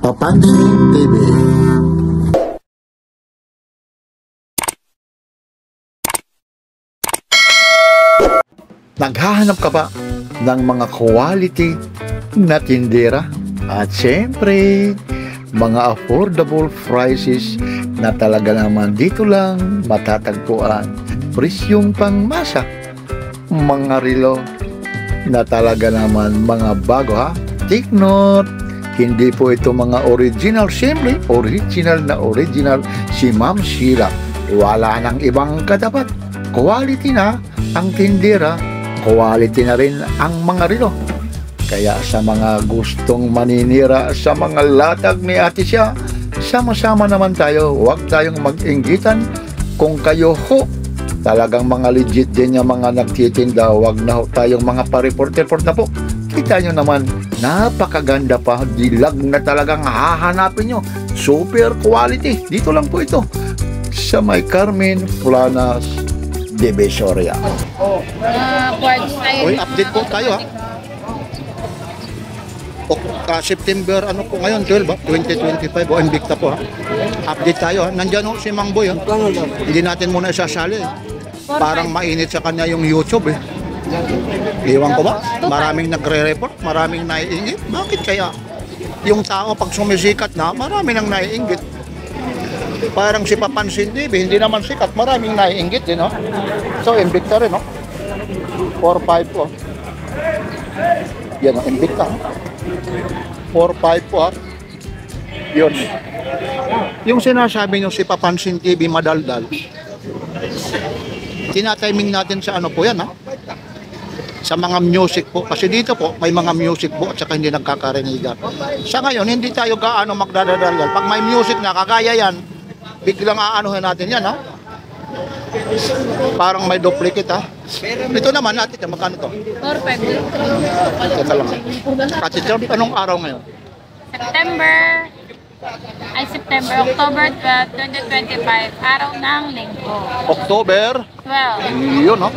Papansin TV. Naghahanap ka ba ng mga quality na tindera? At syempre, mga affordable prices na talaga naman dito lang matatagpuan. Presyong pangmasa, mga relo na talaga naman mga bago ha. Take note, hindi po ito mga original, siyempre original na original si Ma'am Sheila. Wala nang ibang katapat. Quality na ang tindera, quality na rin ang mga relo. Kaya sa mga gustong maninira sa mga latag ni Ate Sia, sama-sama naman tayo. Huwag tayong mag-inggitan. Kung kayo ho talagang mga legit din yung mga nagtitinda, huwag na ho tayong mga pa-report-report na po. Kita nyo naman, napakaganda pa, dilag na talagang hahanapin nyo. Super quality. Dito lang po ito sa may Carmen Planas Divisoria. Uy, update po tayo ha. September ano po ngayon, 12 2025 o Invicta po ha. Update tayo ha. Nandiyan ho si Mang Boy ha. Hindi natin muna isasali eh. Parang mainit sa kanya yung YouTube eh. Iwan ko ba? Maraming nagre-report, maraming naiingit. Bakit kaya? Yung tao pag sumisikat na, marami nang naiingit. Parang si Papansin TV, hindi naman sikat, maraming naiingit din, no? So, Invicta rin, no? 4-5 po. Yan, no? Invicta, no? 4-5 po, ha? Yun. Yung sinasabi nyo si Papansin TV madaldal, tinatiming natin sa ano po yan, ha? Sa mga music po, kasi dito po may mga music po at saka hindi nagkakarinigan. Sa ngayon, hindi tayo gaano magdadadal. Pag may music na kagaya yan, biglang aanuhin natin yan, ha? Parang may duplicate, ha? Ito naman natin, magkano to? 4-5. Ito lang. Kasi anong araw ngayon? October 12, 2025, araw ng linggo. October 12. Yun, ha?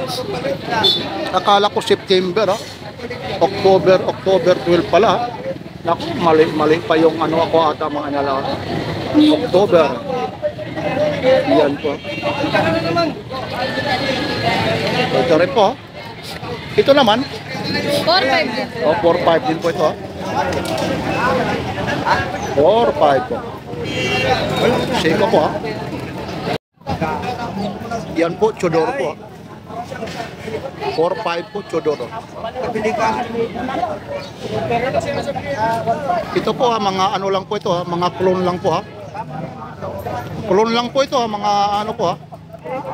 Akala ko September, ha? October 12 pala, ha? Naku, mali pa yung ano ako ata mga nala. October. Yan po. Ito rin po, ha? Ito naman 4-5 din. 4-5 din po ito, ha? 4-5 po. Siko po, ha? Yan po, Chodoro po, ha? 4-5 po, Chodoro. Ito po, ha, mga ano lang po ito, ha? Mga clone lang po, ha? Clone lang po ito, ha? Mga ano po, ha?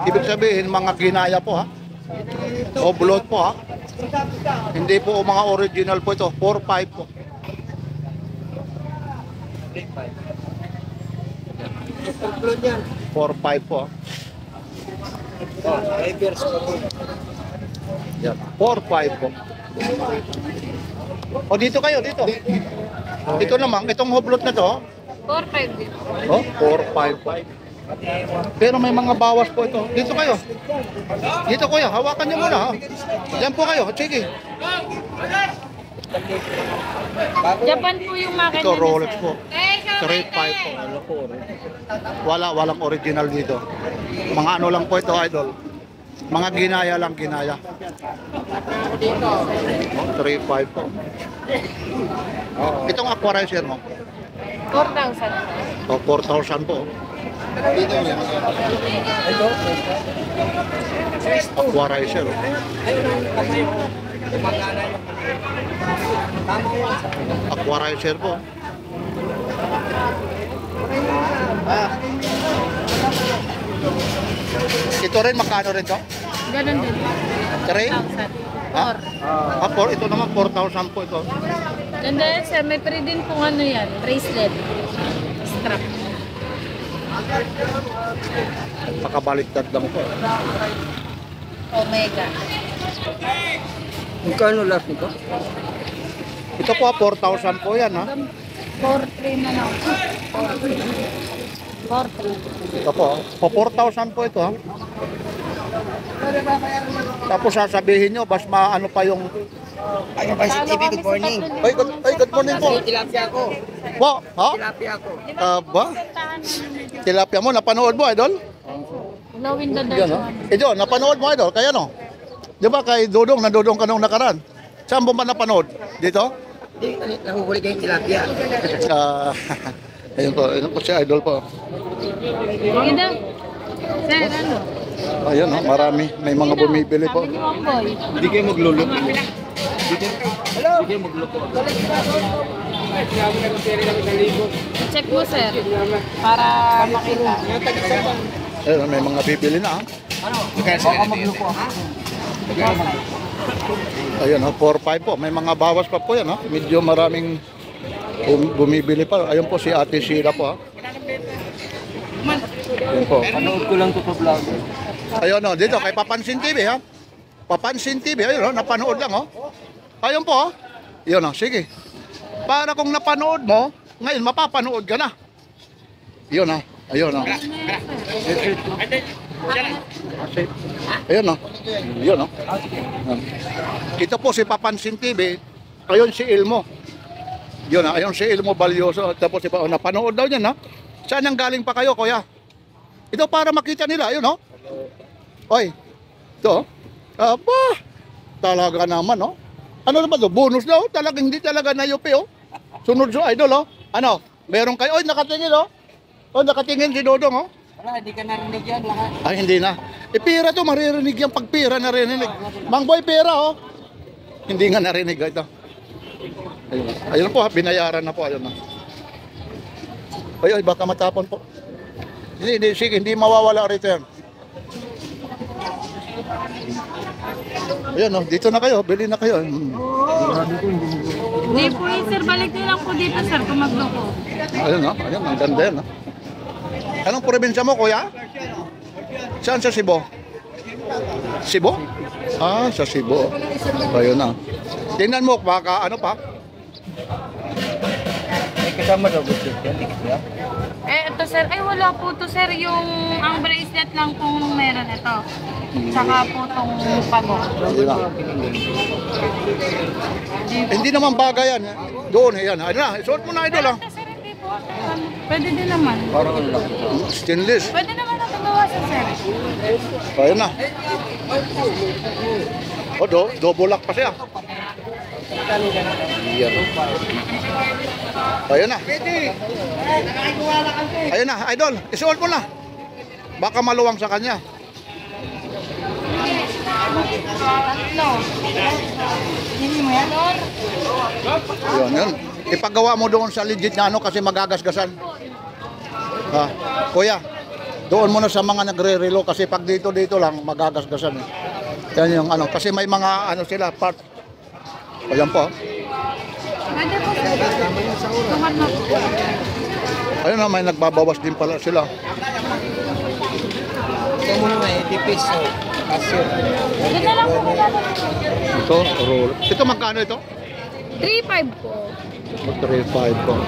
Ibig sabihin, mga ginaya po, ha? O blood po, ha? Hindi po mga original po ito, 4-5 po. 4-5 po. Yan, 4-5 po. O dito kayo, dito. Dito naman, itong hublot na to. 4-5 din. Oh, 4-5 po. Pero may mga bawas po ito. Dito kayo. Dito kuya, hawakan niyo muna, ha. Diyan po kayo, sige. Japan po yung makina. Ito Rolex sir. po. 3-5 po. Walang original dito. Mga ano lang po ito, idol. Mga ginaya lang, ginaya. 3-5 po. Itong Aquarizer mo. 4,000. O, 4,000 po. Aquarizer. Aquarizer po. Ito rin, makano rin to? Ganun din. 3? 4,000. Ha? 4. Ito naman 4,000 po ito. Ganda yan sir, may free din pong ano yan, bracelet. Strap. Pakabaliktad lang po. Omega. Magkano lahat nito? Ito po 4,000 po yan, ha? 4-3 na lang. 4-3. Ito po, 4,000 po ito, ha? Tapos sasabihin nyo, bas maano pa yung Ay, Pansin TV, good morning. Good morning po. Tilapia ako. Po, ha? Tilapia ako. Ba? Tilapia mo, napanood mo, idol? Glow in the Yan, no? dark. Ito, napanood mo, idol? Kaya no? Di ba kay Dudong, nandudong ka nung nakaraan? Saan mo ba napanood? Dito? Di, nahuhuli kayong tilapia. Ah, ayun po si idol po. Sige daw. Sir, ano? Ayun, no? Marami. May mga bumibili po. Sabi ni Mamboy. Hindi kayo magluluto. Hello? Hindi kayo magluto. Check mo, sir. Para makita. Ayun, may mga bibili na. Baka magluto ako. Ayun, no? 4-5 po. May mga bawas pa po yan. No? Medyo maraming bumibili pa. Ayun po si Ate Sheila po. Ha? Ayun po. Panood ko lang ito sa vlog. Ayun, no? Dito kay Papansin TV. Ha? Papansin TV. Ayun, no? Napanood lang. Oh. Ayun po. Ayun, no? Sige. Para kung napanood mo, ngayon mapapanood ka na. Ayun, no? Ayun, no? Ayun, no? Ayun, no? Ito po si Papansin TV. Ayun si Ilmo. Yun, ayun si Ilmo Balyoso. Tapos si napanood daw niya, no? Saan nang galing pa kayo, kuya? Ito para makita nila, ayun, no? Oy. Ito. Aba. Talaga naman, no? Ano naman to? Bonus daw. Talagang hindi talaga nayupi, oh. Sunod so idol, oh. Ano? Meron kayo. Oy, nakatingin, oh. Oh, nakatingin si Dodong, oh. Wala, hindi ka narinig yan lahat. Ay, hindi na. Pira to, maririnig yung pagpira, narinig. Mang boy, pira, oh. Hindi nga narinig, ito. Ayun, ayun po, binayaran na po, ayun na. Ay, baka matapon po. Hindi, sige, hindi mawawala rito yan. Ayun, oh, dito na kayo, bili na kayo. Hindi po eh, sir. Balik niyo lang po dito, sir, kung magloko. Ayun, oh, ayun, ang ganda yan, oh. Anong probinsya mo, kuya? Saan sa Cebu? Cebu? Ah, sa Cebu. Ayun na. Tingnan mo, baka ano pa? May kasama daw gusto yan. Ito, sir. Ay, wala po to, sir. Ang bracelet lang pong meron ito. Tsaka po itong pago. Ayun na. Hindi naman bagay yan. Doon, yan. Ayun na, isuot mo na idol, ah. Sir, hindi po. Pwede din naman. Parang ano lang. Stainless. Pwede naman ang bawasan, sir. Ayun na. O, double lock pa siya. Yan. Ayun na. Ayun na, idol. Isuot mo na. Baka maluwang sa kanya. Tatlo. Hindi mo yan, Lord? Yun, yun. Ipagawa mo doon sa legit na ano kasi magagasgasan. Ha, kuya, doon muna sa mga nagre-relo kasi pag dito lang magagasgasan. Eh. Yan yung ano, kasi may mga ano sila, part. Ayan po. Pwede po, sir. Tumat na po. Ayun na, may nagbabawas din pala sila. Ito muna nga, 80 pesos. Casio. Ito na lang po. Ito, roll. Ito magkano ito? 3.5 po. 3.5 po.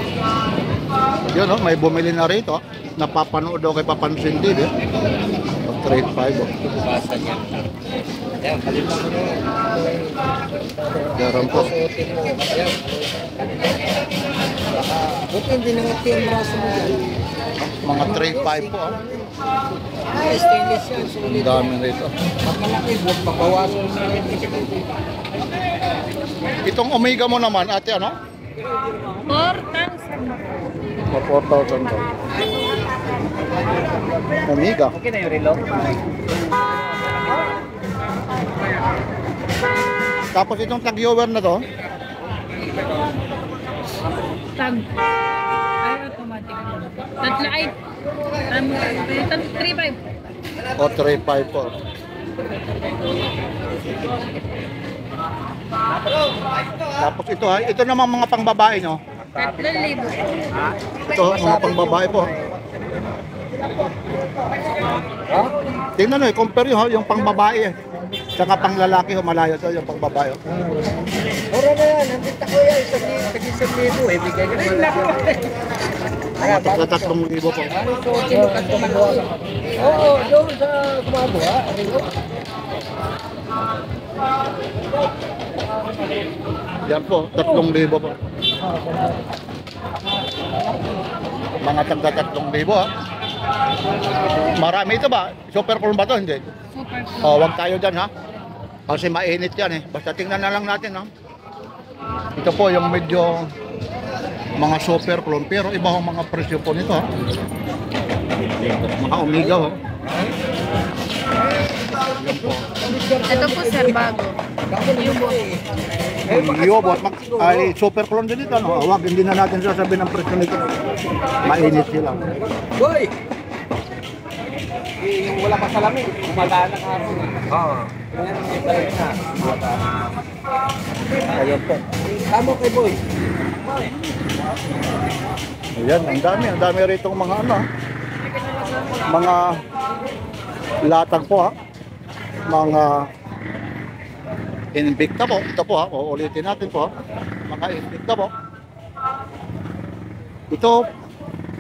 Yun, no, may bumili na rito. Napapanood daw kay Papansin din, eh. 3.5 oh. Basa niya. Ayan, kalimutan mo na. Meron po. Suotin mo. Ayan. Buti hindi nangat yung braso mo dyan. Mga 3.5 po. Oh. Ay, stainless yan. Ang Sulit. dami rito. Pag malaki, buwag pabawasan mo. Itong Omega mo naman, ate, ano? 4,000. 4,000 daw. Omega. Okay na yung relo? Tapos itong tag-viewer na to, Tag. Ay, automatic. Tatlo ay. 3.5. o 3.5 po. Tapos ito naman mga pangbabae, no? 3,000. Ito, mga pangbabae po. Tingnan nyo, compare nyo, yung pangbabae eh. Saka panglalaki, malayo to yung pangbabae. Ora na yan, nandito ko yan, isang libo eh, bigay ka Mga 3,000 po. suotin mo ka gumagawa. Oo, doon sa gumagawa. Yan po, 3,000 po. Mga tagda 3,000 ha. Marami ito ba? Super cool ba ito? Hindi. Super cool. Oh, wag tayo dyan ha. Kasi mainit yan eh. Basta tingnan na lang natin ha. Ito po yung medyo mga super clone pero iba ang mga presyo po nito ha. Mga Omega ho. Yan po. Ito po sir, bago. Yobot, ay super clone din ito no. Wag hindi na natin sasabihin ang presyo nito. Mainit sila. Boy! Yung wala pa sa lamig, umagaan na kahapon. Oo. Yan yung talaga na. Ayan po. Tama kay Boy. Ayan, ang dami rito mga ano. Mga latag po ha. Mga Invicta po. Ito po ha. Uulitin natin po ha. Mga Invicta po. Ito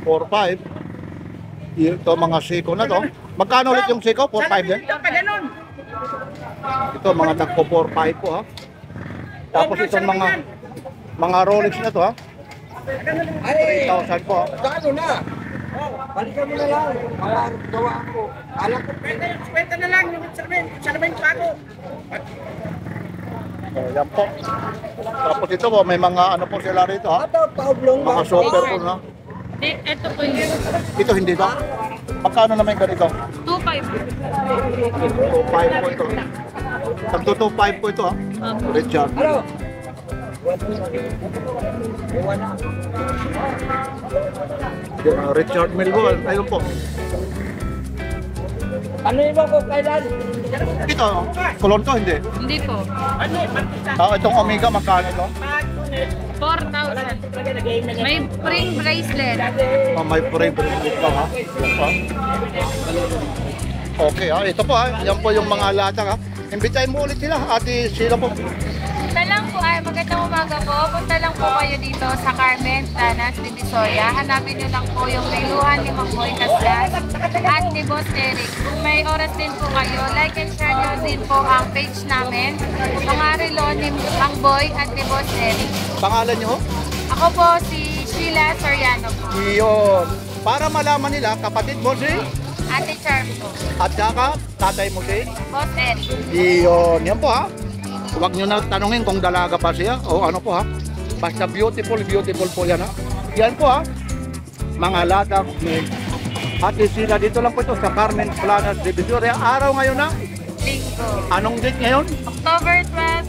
4-5. Ito mga Seiko na to. Magkano ulit yung Seiko? 4-5 din? Ito mga tagpo 4-5 po ha. Tapos itong mga Rolex na to ha. Ay! 3,000 po ha. Gaano na? Balikan mo na lang. Para gawa ako. Alam ko. Kwenta na lang. Sa namin pa ako. Ayan po. Tapos ito po, may mga ano po sila rito ha. Ito, paublong Mga super po na. Ito po yung Ito hindi to. Magkano naman yung ganito? 2.5. 2.5 po ito. Tagto 2.5 po ito ha. Richard. Ano? Richard Milwall. Ayun po. Ano yung ko kailan? Ito, kulon to hindi. Hindi po. Itong Omega magkano ito? 4,000. May ring bracelet. May frame dito ha. Yan po. Okay ha. Ito po ha. Yan po yung mga lata ha. Imbitahin mo ulit sila. Ate Sheila po. Punta lang po ay magandang umaga po. Punta lang po kayo dito sa Carmen, Planas, Divisoria. Hanapin nyo lang po yung Riluhan ni Mang Boy Caslas at ni Boss Eric. Kung may oras din po kayo, like and share nyo din po ang page namin. Mga relo ni Mang Boy at ni Boss Eric. Pangalan nyo? Ako po si Sheila Soriano po. Iyon. Para malaman nila, kapatid mo si Ate Charm po. at saka tatay mo si Boss Eric. Iyon. Yan po ha. Huwag nyo na tanungin kung dalaga pa siya o ano po ha. Basta beautiful, beautiful po yan ha. Yan po ha. Mga latag ni Ate Sheila. Dito lang po ito sa Carmen Planas Divisoria. Araw ngayon na. Linggo. Anong date ngayon? October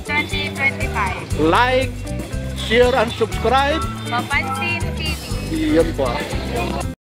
12, 2025. Like, share and subscribe. Papansin TV. Iyon po ha.